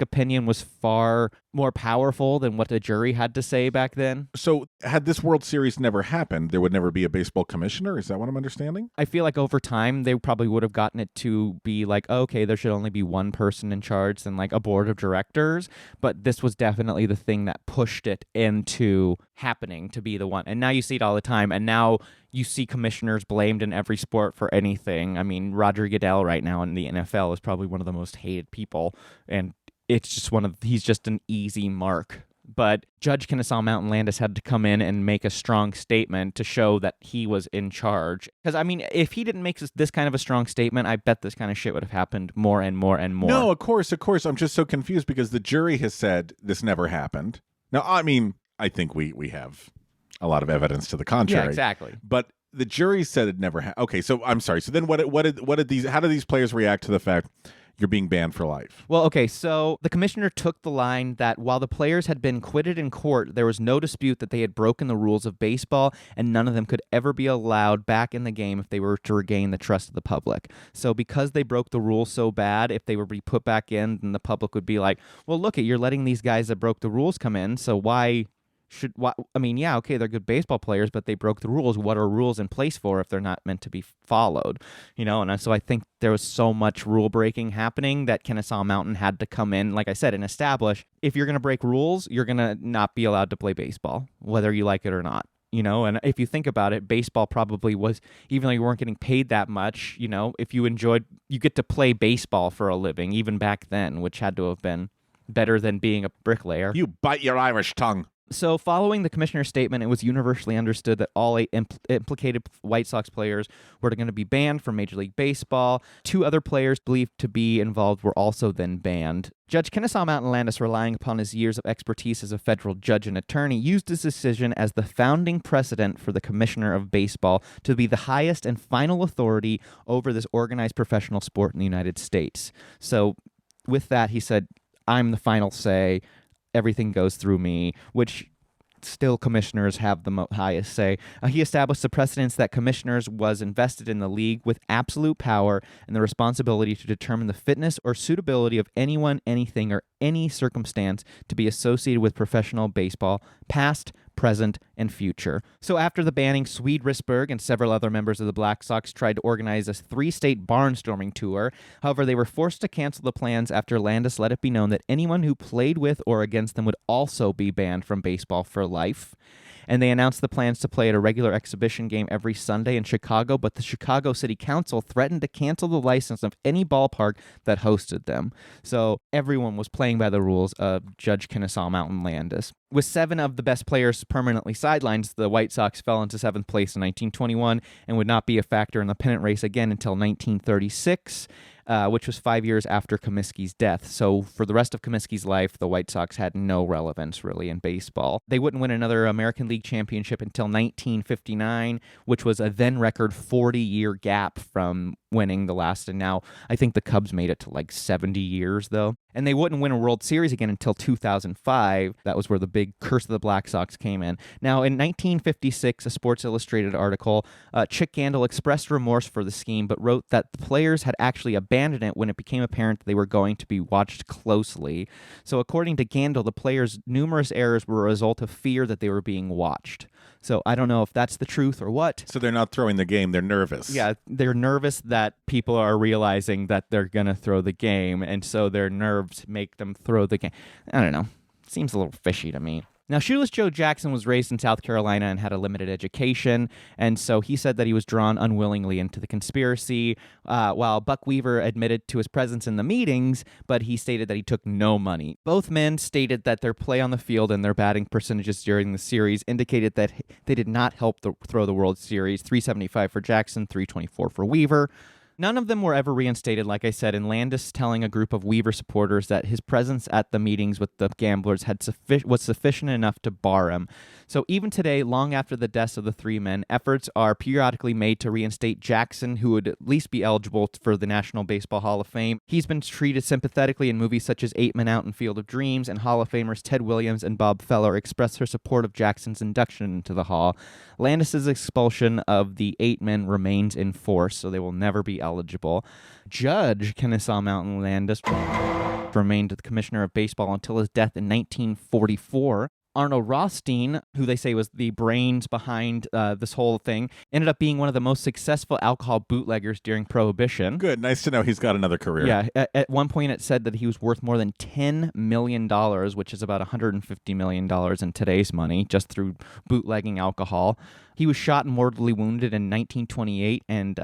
opinion was far more powerful than what the jury had to say back then. So had this World Series never happened, there would never be a baseball commissioner? Is that what I'm understanding? I feel like over time, they probably would have gotten it to be like, okay, there should only be one person in charge and like a board of directors. But this was definitely the thing that pushed it into happening to be the one. And now you see it all the time. And now you see commissioners blamed in every sport for anything. I mean, Roger Goodell right now in the NFL is probably one of the most hated people, and it's just he's just an easy mark. But Judge Kennesaw Mountain Landis had to come in and make a strong statement to show that he was in charge. Because, I mean, if he didn't make this kind of a strong statement, I bet this kind of shit would have happened more and more and more. No, of course. I'm just so confused because the jury has said this never happened. Now, I mean, I think we have a lot of evidence to the contrary. Yeah, exactly. But the jury said it never happened. Okay, so I'm sorry. So then how did these players react to the fact you're being banned for life? Well, okay, so the commissioner took the line that while the players had been acquitted in court, there was no dispute that they had broken the rules of baseball, and none of them could ever be allowed back in the game if they were to regain the trust of the public. So because they broke the rules so bad, if they were to be put back in, then the public would be like, well, look, you're letting these guys that broke the rules come in, so why... yeah, okay, they're good baseball players, but they broke the rules. What are rules in place for if they're not meant to be followed? And so I think there was so much rule breaking happening that Kennesaw Mountain had to come in, like I said, and establish if you're going to break rules, you're going to not be allowed to play baseball, whether you like it or not. And if you think about it, baseball probably was, even though you weren't getting paid that much, if you get to play baseball for a living, even back then, which had to have been better than being a bricklayer. You bite your Irish tongue. So following the commissioner's statement, it was universally understood that all 8 implicated White Sox players were going to be banned from Major League Baseball. 2 other players believed to be involved were also then banned. Judge Kennesaw Mountain Landis, relying upon his years of expertise as a federal judge and attorney, used his decision as the founding precedent for the commissioner of baseball to be the highest and final authority over this organized professional sport in the United States. So with that, he said, I'm the final say. Everything goes through me, which still commissioners have the highest say. He established the precedence that commissioners was invested in the league with absolute power and the responsibility to determine the fitness or suitability of anyone, anything, or any circumstance to be associated with professional baseball, past, present, and future. So after the banning, Swede Risberg and several other members of the Black Sox tried to organize a 3-state barnstorming tour. However, they were forced to cancel the plans after Landis let it be known that anyone who played with or against them would also be banned from baseball for life. And they announced the plans to play at a regular exhibition game every Sunday in Chicago, but the Chicago City Council threatened to cancel the license of any ballpark that hosted them. So everyone was playing by the rules of Judge Kennesaw Mountain Landis. With 7 of the best players permanently sidelined, the White Sox fell into 7th place in 1921 and would not be a factor in the pennant race again until 1936. Which was 5 years after Comisky's death. So for the rest of Comisky's life, the White Sox had no relevance, really, in baseball. They wouldn't win another American League championship until 1959, which was a then-record 40-year gap from winning the last. And now I think the Cubs made it to like 70 years, though. And they wouldn't win a World Series again until 2005. That was where the big curse of the Black Sox came in. Now, in 1956, a Sports Illustrated article, Chick Gandil expressed remorse for the scheme, but wrote that the players had actually abandoned it when it became apparent that they were going to be watched closely. So according to Gandil, the players' numerous errors were a result of fear that they were being watched. So I don't know if that's the truth or what. So they're not throwing the game, they're nervous. Yeah, they're nervous that people are realizing that they're going to throw the game, and so their nerves make them throw the game. I don't know. Seems a little fishy to me. Now, Shoeless Joe Jackson was raised in South Carolina and had a limited education, and so he said that he was drawn unwillingly into the conspiracy, while Buck Weaver admitted to his presence in the meetings, but he stated that he took no money. Both men stated that their play on the field and their batting percentages during the series indicated that they did not help throw the World Series. 375 for Jackson, 324 for Weaver. None of them were ever reinstated, like I said, and Landis telling a group of Weaver supporters that his presence at the meetings with the gamblers was sufficient enough to bar him. So even today, long after the deaths of the 3 men, efforts are periodically made to reinstate Jackson, who would at least be eligible for the National Baseball Hall of Fame. He's been treated sympathetically in movies such as 8 Men Out and Field of Dreams, and Hall of Famers Ted Williams and Bob Feller expressed their support of Jackson's induction into the Hall. Landis's expulsion of the 8 men remains in force, so they will never be eligible. Judge Kennesaw Mountain Landis remained the commissioner of baseball until his death in 1944. Arnold Rothstein, who they say was the brains behind this whole thing, ended up being one of the most successful alcohol bootleggers during Prohibition. Good. Nice to know he's got another career. Yeah. At one point, it said that he was worth more than $10 million, which is about $150 million in today's money, just through bootlegging alcohol. He was shot and mortally wounded in 1928, and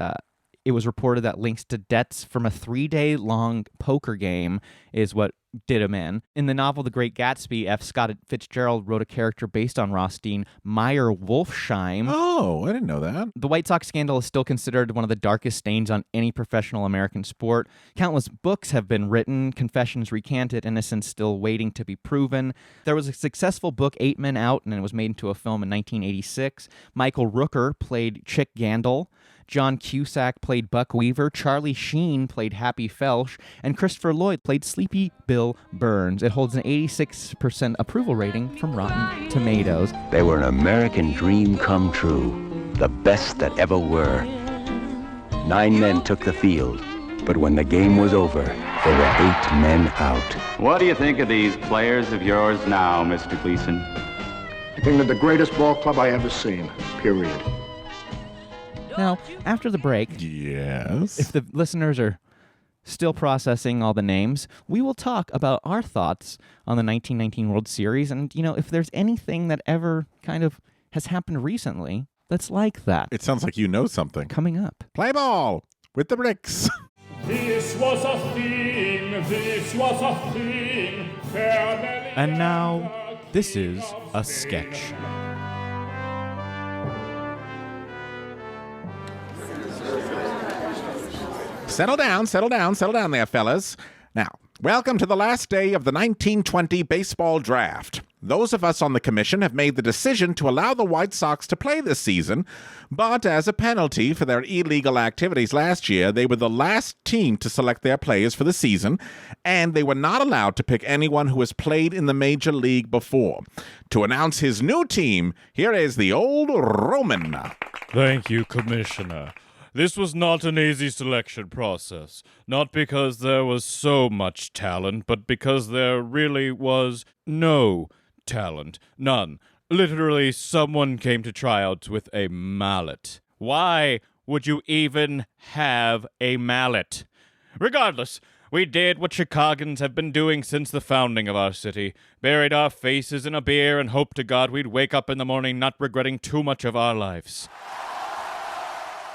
it was reported that links to debts from a 3-day-long poker game is what did him in. In the novel The Great Gatsby, F. Scott Fitzgerald wrote a character based on Rothstein, Meyer Wolfsheim. Oh, I didn't know that. The White Sox scandal is still considered one of the darkest stains on any professional American sport. Countless books have been written, confessions recanted, innocence still waiting to be proven. There was a successful book, 8 Men Out, and it was made into a film in 1986. Michael Rooker played Chick Gandil. John Cusack played Buck Weaver, Charlie Sheen played Happy Felsch, and Christopher Lloyd played Sleepy Bill Burns. It holds an 86% approval rating from Rotten Tomatoes. They were an American dream come true, the best that ever were. 9 men took the field, but when the game was over, there were 8 men out. What do you think of these players of yours now, Mr. Gleason? I think they're the greatest ball club I ever seen, period. Now, after the break, yes, if the listeners are still processing all the names, we will talk about our thoughts on the 1919 World Series and, if there's anything that ever kind of has happened recently that's like that. It sounds like you know something. Coming up. Play ball with the bricks. This was a thing, this was a thing. And now, this is a sketch. Settle down there, fellas. Now, welcome to the last day of the 1920 baseball draft. Those of us on the commission have made the decision to allow the White Sox to play this season, but as a penalty for their illegal activities last year, they were the last team to select their players for the season, and they were not allowed to pick anyone who has played in the major league before. To announce his new team, here is the old Roman. Thank you, Commissioner. This was not an easy selection process, not because there was so much talent, but because there really was no talent. None. Literally, someone came to tryouts with a mallet. Why would you even have a mallet? Regardless, we did what Chicagoans have been doing since the founding of our city. Buried our faces in a beer and hoped to God we'd wake up in the morning not regretting too much of our lives.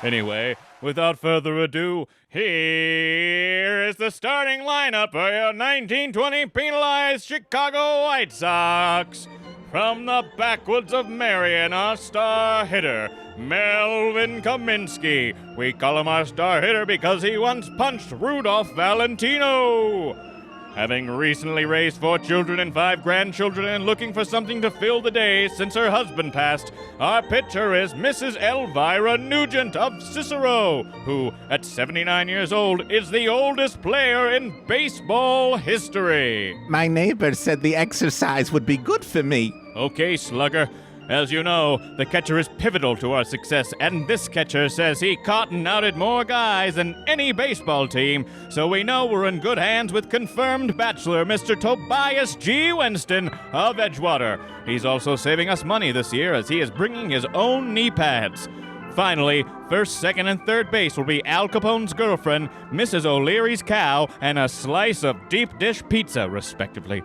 Anyway, without further ado, here is the starting lineup for your 1920 penalized Chicago White Sox. From the backwoods of Marion, our star hitter, Melvin Comisky. We call him our star hitter because he once punched Rudolph Valentino. Having recently raised 4 children and 5 grandchildren and looking for something to fill the day since her husband passed, our pitcher is Mrs. Elvira Nugent of Cicero, who, at 79 years old, is the oldest player in baseball history. My neighbor said the exercise would be good for me. Okay, slugger. As you know, the catcher is pivotal to our success, and this catcher says he caught and outed more guys than any baseball team, so we know we're in good hands with confirmed bachelor Mr. Tobias G. Winston of Edgewater. He's also saving us money this year as he is bringing his own knee pads. Finally, first, second, and third base will be Al Capone's girlfriend, Mrs. O'Leary's cow, and a slice of deep dish pizza, respectively.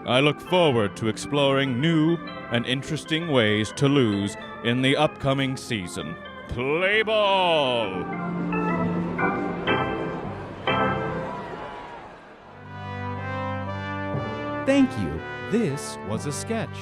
I look forward to exploring new and interesting ways to lose in the upcoming season. Play ball! Thank you. This was a sketch.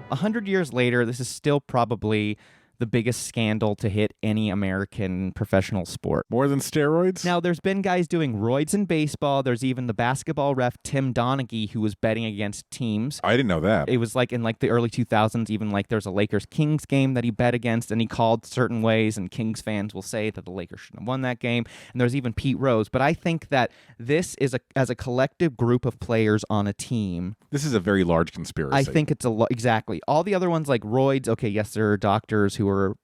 100 years later, this is still probably the biggest scandal to hit any American professional sport. More than steroids? Now, there's been guys doing roids in baseball. There's even the basketball ref, Tim Donaghy, who was betting against teams. I didn't know that. It was like in like the early 2000s, even like there's a Lakers-Kings game that he bet against, and he called certain ways, and Kings fans will say that the Lakers shouldn't have won that game. And there's even Pete Rose. But I think that this is, as a collective group of players on a team. This is a very large conspiracy. I think it's exactly. All the other ones like roids, okay, yes, there are doctors who are,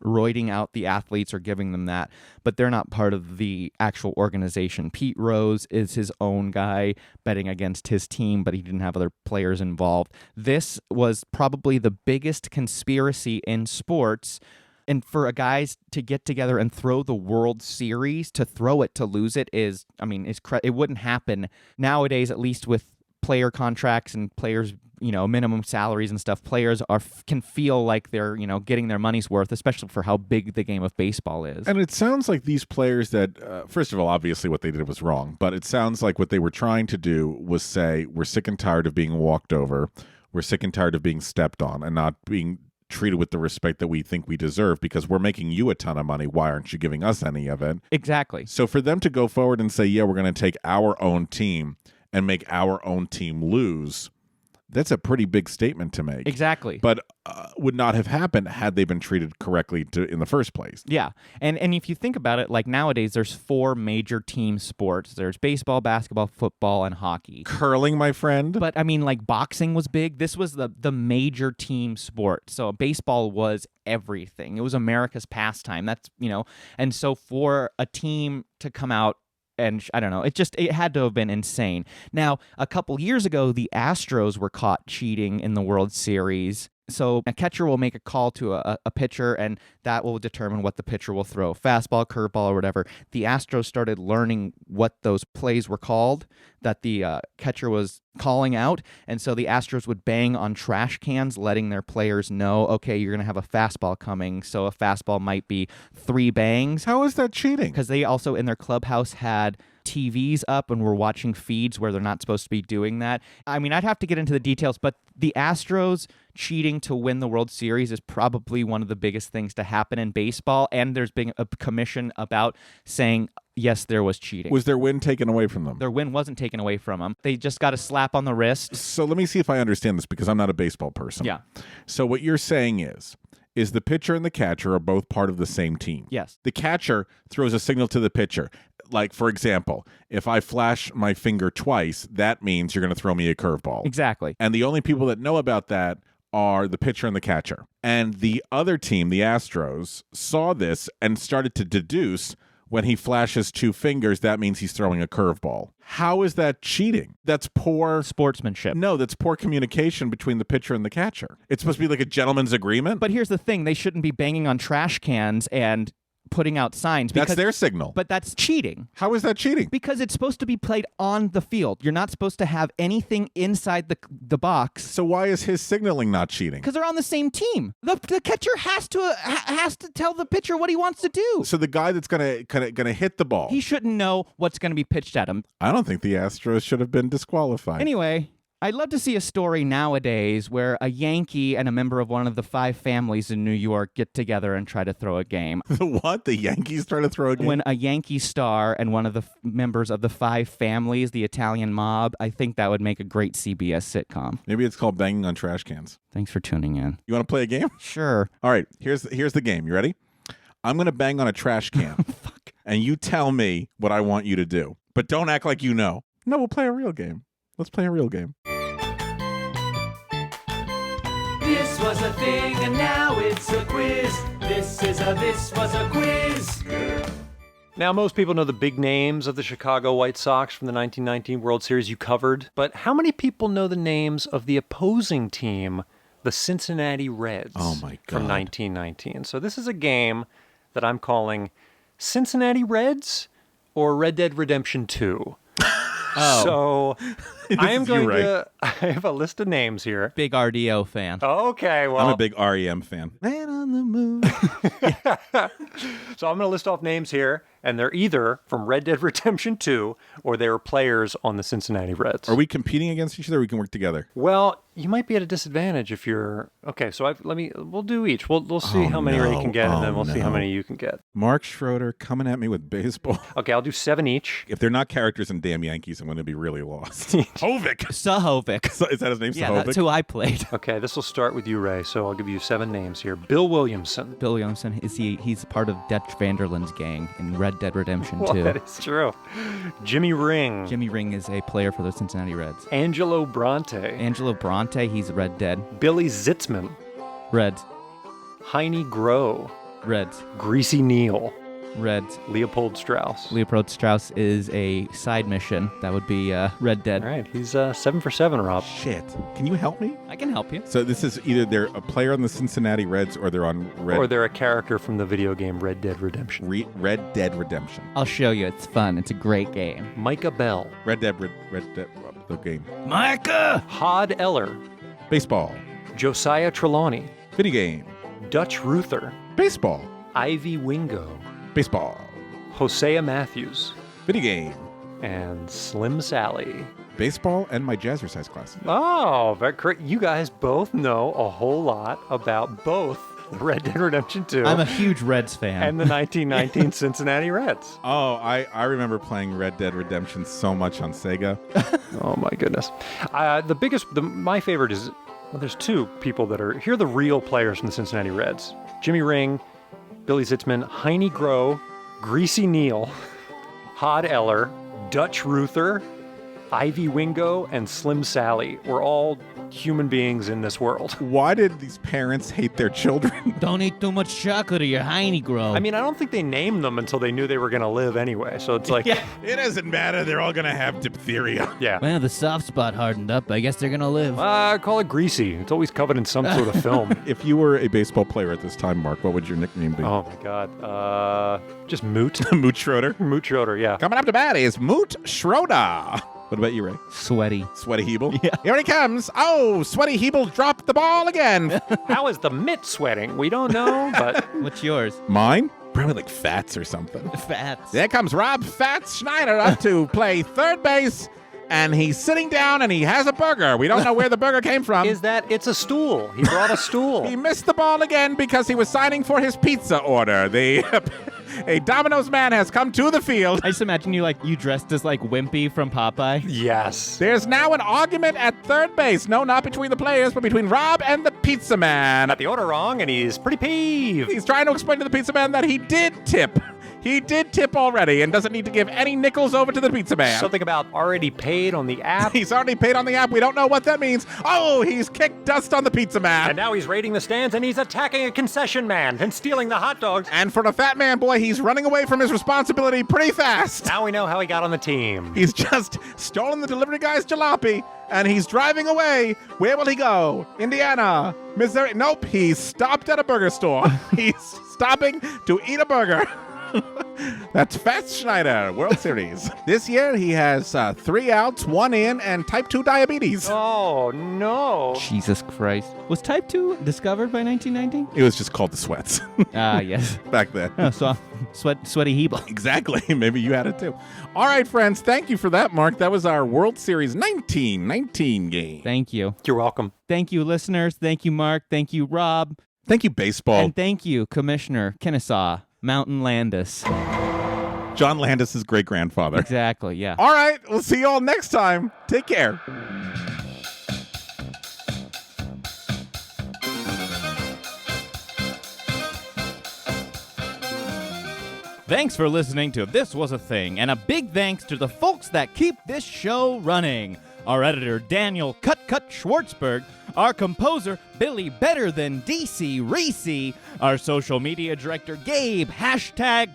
roiding out the athletes or giving them that, but they're not part of the actual organization. Pete Rose is his own guy betting against his team, but he didn't have other players involved. This was probably the biggest conspiracy in sports. And for a guys to get together and throw the World Series, to throw it to lose it it wouldn't happen nowadays, at least with player contracts and players, minimum salaries and stuff. Players can feel like they're, getting their money's worth, especially for how big the game of baseball is. And it sounds like these players that, first of all, obviously what they did was wrong, but it sounds like what they were trying to do was say, we're sick and tired of being walked over. We're sick and tired of being stepped on and not being treated with the respect that we think we deserve because we're making you a ton of money. Why aren't you giving us any of it? Exactly. So for them to go forward and say, yeah, we're going to take our own team and make our own team lose, that's a pretty big statement to make. Exactly. But would not have happened had they been treated correctly in the first place. Yeah. And if you think about it, like nowadays there's 4 major team sports. There's baseball, basketball, football, and hockey. Curling, my friend. But I mean, like boxing was big. This was the major team sport. So baseball was everything. It was America's pastime. That's, and so for a team to come out, and I don't know, it had to have been insane. Now, a couple years ago, the Astros were caught cheating in the World Series. So a catcher will make a call to a pitcher, and that will determine what the pitcher will throw. Fastball, curveball, or whatever. The Astros started learning what those plays were called that the catcher was calling out, and so the Astros would bang on trash cans, letting their players know, okay, you're going to have a fastball coming, so a fastball might be 3 bangs. How is that cheating? Because they also, in their clubhouse, had TVs up and were watching feeds where they're not supposed to be doing that. I mean, I'd have to get into the details, but the Astros cheating to win the World Series is probably one of the biggest things to happen in baseball, and there's been a commission about saying, yes, there was cheating. Was their win taken away from them? Their win wasn't taken away from them. They just got a slap on the wrist. So let me see if I understand this, because I'm not a baseball person. Yeah. So what you're saying is the pitcher and the catcher are both part of the same team. Yes. The catcher throws a signal to the pitcher. Like, for example, if I flash my finger twice, that means you're going to throw me a curveball. Exactly. And the only people that know about that are the pitcher and the catcher. And the other team, the Astros, saw this and started to deduce when he flashes 2 fingers, that means he's throwing a curveball. How is that cheating? That's poor sportsmanship. No, that's poor communication between the pitcher and the catcher. It's supposed to be like a gentleman's agreement. But here's the thing. They shouldn't be banging on trash cans and putting out signs. That's their signal. But that's cheating. How is that cheating? Because it's supposed to be played on the field. You're not supposed to have anything inside the box. So why is his signaling not cheating? Because they're on the same team. The catcher has to tell the pitcher what he wants to do. So the guy that's gonna hit the ball, he shouldn't know what's going to be pitched at him. I don't think the Astros should have been disqualified. Anyway, I'd love to see a story nowadays where a Yankee and a member of one of the 5 families in New York get together and try to throw a game. What? The Yankees try to throw a game? When a Yankee star and one of the members of the 5 families, the Italian mob, I think that would make a great CBS sitcom. Maybe it's called Banging on Trash Cans. Thanks for tuning in. You want to play a game? Sure. All right, here's the game. You ready? I'm going to bang on a trash can. Fuck. And you tell me what I want you to do. But don't act like you know. No, we'll play a real game. Let's play a real game. This was a thing and now it's a quiz. This was a quiz. Now, most people know the big names of the Chicago White Sox from the 1919 World Series you covered, but how many people know the names of the opposing team, the Cincinnati Reds, oh my God, from 1919? So this is a game that I'm calling Cincinnati Reds or Red Dead Redemption 2. So I am going to, I have a list of names here. Big RDO fan. Okay, well. I'm a big REM fan. Man on the moon. So I'm going to list off names here, and they're either from Red Dead Redemption 2 or they're players on the Cincinnati Reds. Are we competing against each other or we can work together? Well, you might be at a disadvantage if you're... Okay, so we'll do each. We'll see how many Ray can get, and then we'll see how many you can get. Mark Schroeder coming at me with baseball. Okay, I'll do 7 each. If they're not characters in Damn Yankees, I'm going to be really lost. Hovik. Sahovic. Is that his name? Yeah, Sahovic? that's who I played. Okay, this will start with you, Ray, so I'll give you 7 names here. Bill Williamson. Bill Williamson, he's part of Dutch Vanderland's gang in Red Dead Redemption 2. That is true. Jimmy Ring. Jimmy Ring is a player for the Cincinnati Reds. Angelo Bronte. Angelo Bronte, he's Red Dead. Billy Zitzman. Reds. Heine Groh. Reds. Greasy Neal. Reds. Leopold Strauss. Leopold Strauss is a side mission. That would be Red Dead. All right, he's 7 for 7, Rob. Shit. Can you help me? I can help you. So this is either they're a player on the Cincinnati Reds or they're on Red... Or they're a character from the video game Red Dead Redemption. Red Dead Redemption. I'll show you. It's fun. It's a great game. Micah Bell. Red Dead, the game. Micah! Hod Eller. Baseball. Josiah Trelawney. Video game. Dutch Ruther. Baseball. Ivy Wingo. Baseball. Hosea Matthews. Video game. And Slim Sally. Baseball and my jazzercise class. Oh, very correct. You guys both know a whole lot about both Red Dead Redemption 2. I'm a huge Reds fan. And the 1919 Cincinnati Reds. Oh, I remember playing Red Dead Redemption so much on Sega. Oh my goodness. My favorite is, well, there's 2 people that are, here are the real players from the Cincinnati Reds. Jimmy Ring, Billy Zitzman, Heine Groh, Greasy Neal, Hod Eller, Dutch Ruther, Ivy Wingo and Slim Sally were all human beings in this world. Why did these parents hate their children? Don't eat too much chocolate or your hiney grow. I mean, I don't think they named them until they knew they were going to live anyway. So it's like, It doesn't matter. They're all going to have diphtheria. Yeah. Well, the soft spot hardened up. I guess they're going to live. Call it Greasy. It's always covered in some sort of film. If you were a baseball player at this time, Mark, what would your nickname be? Oh, my God. Just Moot. Moot Schroeder. Moot Schroeder, yeah. Coming up to bat is Moot Schroeder. What about you, Ray? Sweaty. Sweaty Hebel? Yeah. Here he comes. Oh, Sweaty Hebel dropped the ball again. How is the mitt sweating? We don't know, but... What's yours? Mine? Probably like Fats or something. Fats. There comes Rob Fats Schneider up to play third base. And he's sitting down and he has a burger. We don't know where the burger came from. It's a stool. He brought a stool. He missed the ball again because he was signing for his pizza order. A Domino's man has come to the field. I just imagine you dressed as like Wimpy from Popeye. Yes. There's now an argument at third base. No, not between the players, but between Rob and the pizza man. Got the order wrong, and he's pretty peeved. He's trying to explain to the pizza man that he did tip. He did tip already and doesn't need to give any nickels over to the pizza man. Something about already paid on the app. He's already paid on the app. We don't know what that means. Oh, he's kicked dust on the pizza man. And now he's raiding the stands, and he's attacking a concession man and stealing the hot dogs. And for the fat man boy, he's running away from his responsibility pretty fast. Now we know how he got on the team. He's just stolen the delivery guy's jalopy, and he's driving away. Where will he go? Indiana, Missouri. Nope, he's stopped at a burger store. He's stopping to eat a burger. That's Fats Schneider, World Series. This year, he has 3 outs, 1 in, and type 2 diabetes. Oh, no. Jesus Christ. Was type 2 discovered by 1990? It was just called the sweats. Yes. Back then. Oh, so sweaty Hebel. Exactly. Maybe you had it too. All right, friends. Thank you for that, Mark. That was our World Series 1919 game. Thank you. You're welcome. Thank you, listeners. Thank you, Mark. Thank you, Rob. Thank you, baseball. And thank you, Commissioner Kennesaw Mountain Landis. John Landis' great-grandfather. Exactly, yeah. All right. We'll see you all next time. Take care. Thanks for listening to This Was a Thing, and a big thanks to the folks that keep this show running. Our editor, Daniel Cut Schwartzberg, our composer, Billy Better Than DC Reese, our social media director, Gabe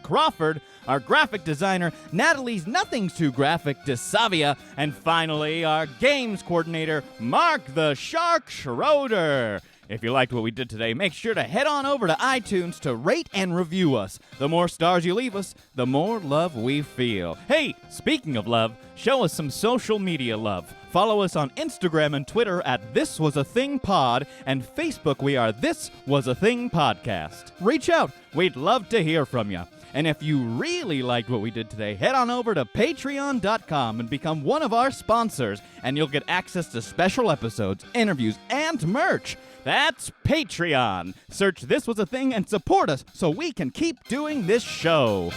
#Crawford, our graphic designer, Natalie's Nothing's Too Graphic DeSavia, and finally, our games coordinator, Mark the Shark Schroeder. If you liked what we did today, make sure to head on over to iTunes to rate and review us. The more stars you leave us, the more love we feel. Hey, speaking of love, show us some social media love. Follow us on Instagram and Twitter at This Was a Thing Pod, and Facebook we are This Was a Thing Podcast. Reach out. We'd love to hear from you. And if you really liked what we did today, head on over to patreon.com and become one of our sponsors, and you'll get access to special episodes, interviews, and merch. That's Patreon. Search This Was a Thing and support us so we can keep doing this show.